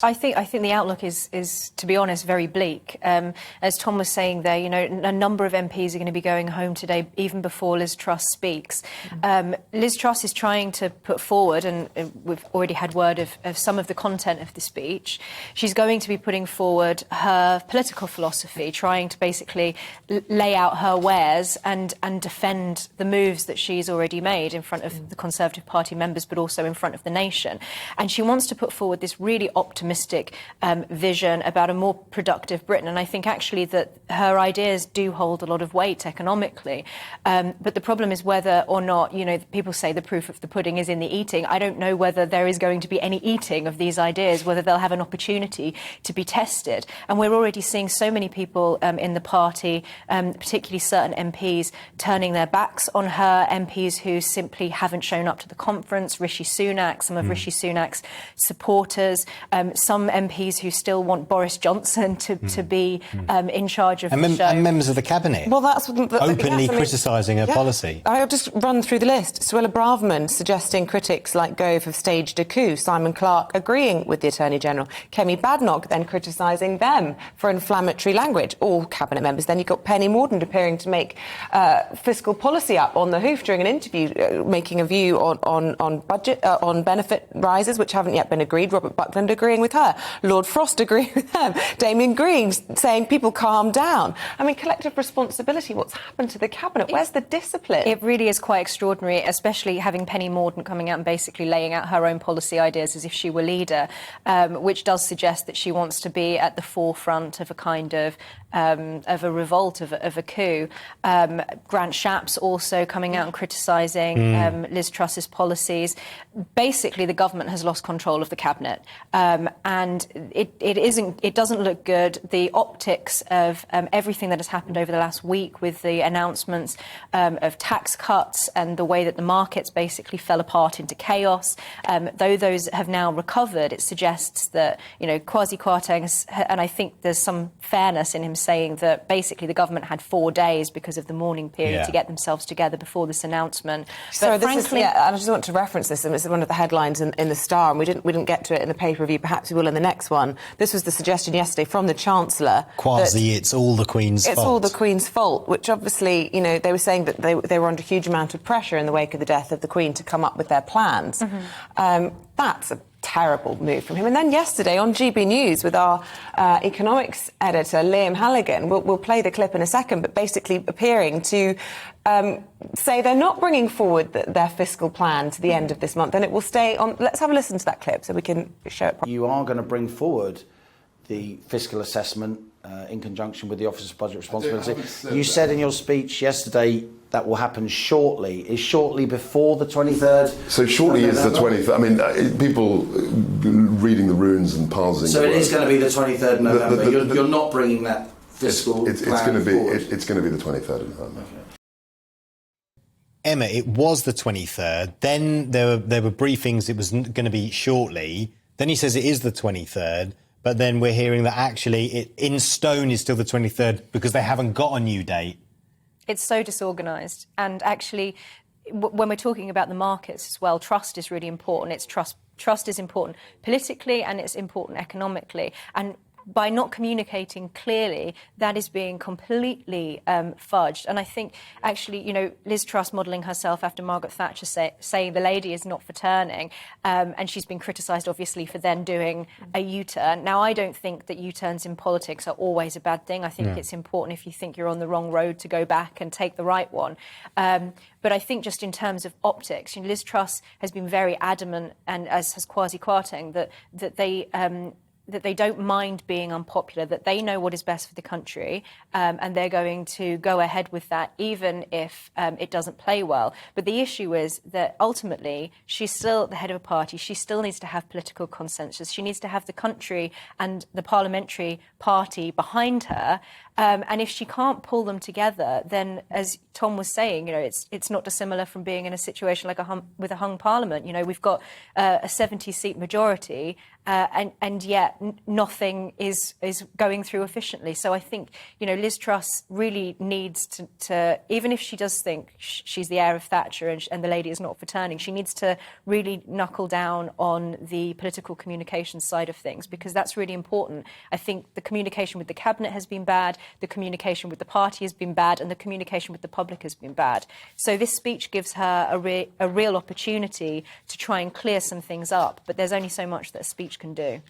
I think the outlook is, to be honest, very bleak. As Tom was saying there, a number of MPs are going to be going home today, even before Liz Truss speaks. Liz Truss is trying to put forward, and we've already had word of some of the content of the speech. She's going to be putting forward her political philosophy, trying to basically lay out her wares and defend the moves that she's already made in front of the Conservative Party members, but also in front of the nation. And she wants to put forward this really optimistic vision about a more productive Britain. And I think actually that her ideas do hold a lot of weight economically. But the problem is whether or not, people say the proof of the pudding is in the eating. I don't know whether there is going to be any eating of these ideas, whether they'll have an opportunity to be tested. And we're already seeing so many people in the party, particularly certain MPs, turning their backs on her, MPs who simply haven't shown up to the conference, Rishi Sunak, some of Rishi Sunak's supporters, some MPs who still want Boris Johnson to be in charge of the show. And members of the cabinet. Well, that's openly criticising her policy. I'll just run through the list. Suella Braverman suggesting critics like Gove have staged a coup. Simon Clarke agreeing with the Attorney General. Kemi Badenoch then criticising them for inflammatory language. All cabinet members. Then you've got Penny Mordaunt appearing to make fiscal policy up on the hoof during an interview, making a view on budget, on benefit rises, which haven't yet been agreed. Robert Buckland agreeing with her. Lord Frost agreeing with them. Damien Green saying people calm down. I mean, collective responsibility. What's happened to the cabinet? Where's the discipline? It really is quite extraordinary, especially having Penny Mordaunt coming out and basically laying out her own policy ideas as if she were leader, which does suggest that she wants to be at the forefront of a kind of a revolt, of a coup. Grant Shapps also coming out and criticising Liz Truss's policies. Basically, the government has lost control of the cabinet, and it doesn't look good. The optics of everything that has happened over the last week, with the announcements of tax cuts and the way that the markets basically fell apart into chaos, though those have now recovered, it suggests that Kwasi Kwarteng, and I think there's some fairness in him saying that basically the government had 4 days because of the mourning period to get themselves together before this announcement. So frankly, I just want to reference this, and it's one of the headlines in the Star, and we didn't get to it in the pay-per-view. Perhaps we will in the next one. This was the suggestion yesterday from the Chancellor. Kwasi, it's all the Queen's fault. It's all the Queen's fault, which obviously, they were saying that they were under a huge amount of pressure in the wake of the death of the Queen to come up with their plans. That's a terrible move from him. And then yesterday on GBNews with our economics editor, Liam Halligan, we'll play the clip in a second, but basically appearing to say they're not bringing forward their fiscal plan to the end of this month, and it will stay on. Let's have a listen to that clip so we can show it properly. You are going to bring forward the fiscal assessment in conjunction with the Office of Budget Responsibility. You said in your speech yesterday that will happen shortly. Is shortly before the 23rd? So shortly is the 23rd. I mean, people reading the runes and parsing. So it is going to be the 23rd of November. You're not bringing that fiscal plan forward. It's going to be the 23rd of November. Okay. Emma, it was the 23rd. Then there were briefings. It was going to be shortly. Then he says it is the 23rd. But then we're hearing that actually it in stone is still the 23rd because they haven't got a new date. It's so disorganised. And actually, when we're talking about the markets as well, trust is really important. It's trust is important politically and it's important economically. And by not communicating clearly, that is being completely fudged. And I think, actually, Liz Truss modelling herself after Margaret Thatcher, saying the lady is not for turning, and she's been criticised, obviously, for then doing a U-turn. Now, I don't think that U-turns in politics are always a bad thing. I think it's important, if you think you're on the wrong road, to go back and take the right one. But I think just in terms of optics, Liz Truss has been very adamant, and as has Kwasi Kwarteng, that they don't mind being unpopular, that they know what is best for the country, and they're going to go ahead with that, even if it doesn't play well. But the issue is that ultimately she's still the head of a party. She still needs to have political consensus. She needs to have the country and the parliamentary party behind her. And if she can't pull them together, then, as Tom was saying, it's not dissimilar from being in a situation like with a hung parliament. We've got a 70-seat majority, and yet nothing is going through efficiently. So I think, Liz Truss really needs to even if she does think she's the heir of Thatcher and the lady is not for turning, she needs to really knuckle down on the political communication side of things, because that's really important. I think the communication with the cabinet has been bad, the communication with the party has been bad, and the communication with the public has been bad. So this speech gives her a real opportunity to try and clear some things up, but there's only so much that a speech can do.